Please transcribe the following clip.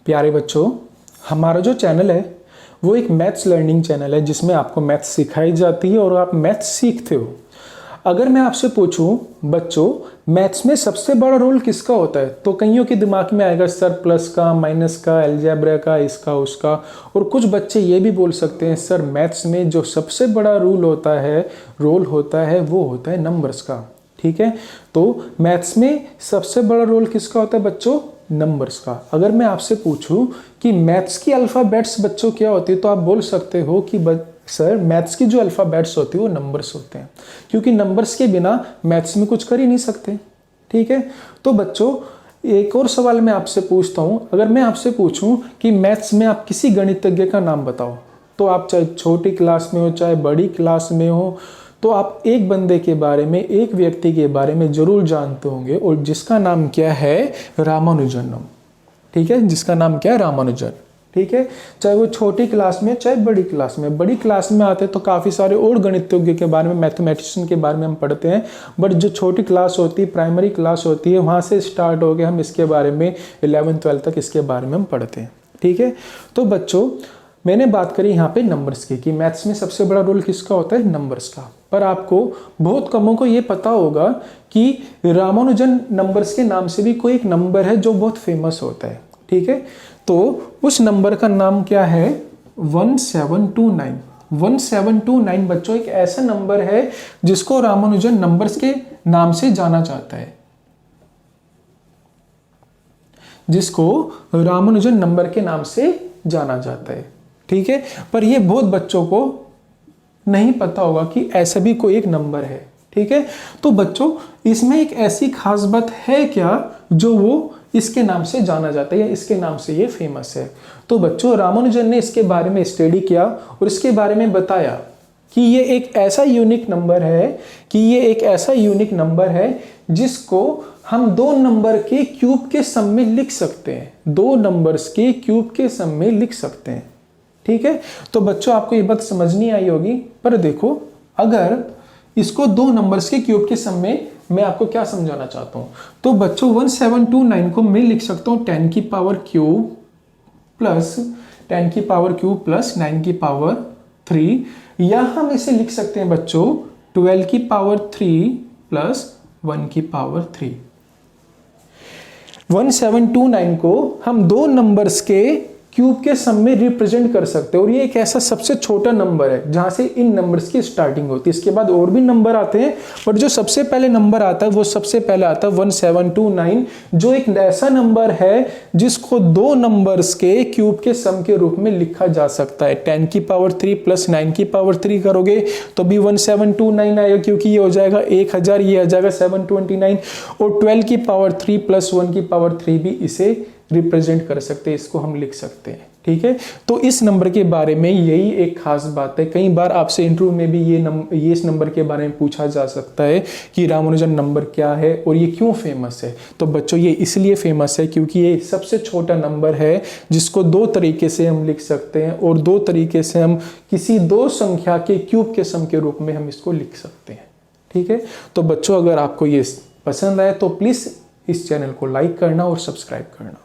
प्यारे बच्चों, हमारा जो चैनल है वो एक मैथ्स लर्निंग चैनल है जिसमें आपको मैथ्स सिखाई जाती है और आप मैथ्स सीखते हो। अगर मैं आपसे पूछूं बच्चों, मैथ्स में सबसे बड़ा रोल किसका होता है, तो कईयों के दिमाग में आएगा सर प्लस का, माइनस का, अलजेब्रा का, इसका उसका। और कुछ बच्चे ये भी बोल सकते हैं सर मैथ्स में जो सबसे बड़ा रोल होता है वो होता है नंबर्स का। ठीक है, तो मैथ्स में सबसे बड़ा रोल किसका होता है बच्चों, नंबर्स का। अगर मैं आपसे पूछूं कि मैथ्स की अल्फ़ाबेट्स बच्चों क्या होती है, तो आप बोल सकते हो कि सर मैथ्स की जो अल्फ़ाबेट्स होती है वो नंबर्स होते हैं, क्योंकि नंबर्स के बिना मैथ्स में कुछ कर ही नहीं सकते। ठीक है, तो बच्चों एक और सवाल मैं आपसे पूछता हूं। अगर मैं आपसे पूछूं कि मैथ्स में आप किसी गणितज्ञ का नाम बताओ, तो आप चाहे छोटी क्लास में हो चाहे बड़ी क्लास में हो, तो आप एक बंदे के बारे में, एक व्यक्ति के बारे में जरूर जानते होंगे, और जिसका नाम क्या है, रामानुजन। ठीक है, जिसका नाम क्या है, रामानुजन। ठीक है, चाहे वो छोटी क्लास में चाहे बड़ी क्लास में। बड़ी क्लास में आते तो काफ़ी सारे और गणितज्ञ के बारे में, मैथमेटिशियन के बारे में हम पढ़ते हैं, बट जो छोटी क्लास होती है, प्राइमरी क्लास होती है, वहाँ से स्टार्ट हो गए हम इसके बारे में 11th-12th तक इसके बारे में हम पढ़ते हैं। ठीक है, तो बच्चों मैंने बात करी यहाँ पे नंबर्स की कि मैथ्स में सबसे बड़ा रोल किसका होता है, नंबर्स का। पर आपको बहुत कमों को ये पता होगा कि रामानुजन नंबर्स के नाम से भी कोई एक नंबर है जो बहुत फेमस होता है। ठीक है, तो उस नंबर का नाम क्या है, 1729। 1729 बच्चों एक ऐसा नंबर है जिसको रामानुजन नंबर्स के नाम से जाना जाता है, जिसको रामानुजन नंबर के नाम से जाना जाता है। ठीक है, पर ये बहुत बच्चों को नहीं पता होगा कि ऐसा भी कोई एक नंबर है। ठीक है, तो बच्चों इसमें एक ऐसी खास बात है क्या जो वो इसके नाम से जाना जाता है या इसके नाम से ये फेमस है। तो बच्चों रामानुजन ने इसके बारे में स्टडी किया और इसके बारे में बताया कि ये एक ऐसा यूनिक नंबर है जिसको हम दो नंबर के क्यूब के सम में लिख सकते हैं, दो नंबर्स के क्यूब के सम में लिख सकते हैं। ठीक है, तो बच्चों आपको ये बात समझ नहीं आई होगी, पर देखो अगर इसको दो नंबर्स के क्यूब के सम में मैं आपको क्या समझाना चाहता हूं, तो बच्चों 1729 को मैं लिख सकता हूं 10 की पावर क्यूब प्लस 10 की पावर क्यूब प्लस 9 की पावर 3, या हम इसे लिख सकते हैं बच्चों 12 की पावर 3 प्लस 1 की पावर 3। 1729 को हम दो नंबर्स के क्यूब के सम में रिप्रेजेंट कर सकते हैं, और ये एक ऐसा सबसे छोटा नंबर है जहां से इन नंबर्स की स्टार्टिंग होती है। इसके बाद और भी नंबर आते हैं, पर जो सबसे पहले नंबर आता है वो सबसे पहले आता है 1729, जो एक ऐसा नंबर है जिसको दो नंबर्स के क्यूब के सम के रूप में लिखा जा सकता है। 10 की पावर 3 प्लस 9 की पावर 3 करोगे तो भी 1729 आएगा, क्योंकि ये हो जाएगा 1000, ये आ जाएगा 729, और 12 की पावर 3 प्लस 1 की पावर 3 भी इसे रिप्रेजेंट कर सकते हैं, इसको हम लिख सकते हैं। ठीक है, तो इस नंबर के बारे में यही एक खास बात है। कई बार आपसे इंटरव्यू में भी ये इस नंबर के बारे में पूछा जा सकता है कि रामानुजन नंबर क्या है और ये क्यों फेमस है। तो बच्चों ये इसलिए फेमस है क्योंकि ये सबसे छोटा नंबर है जिसको दो तरीके से हम लिख सकते हैं, और दो तरीके से हम किसी दो संख्या के क्यूब के सम के रूप में हम इसको लिख सकते हैं। ठीक है, तो बच्चों अगर आपको ये पसंद आए तो प्लीज इस चैनल को लाइक करना और सब्सक्राइब करना।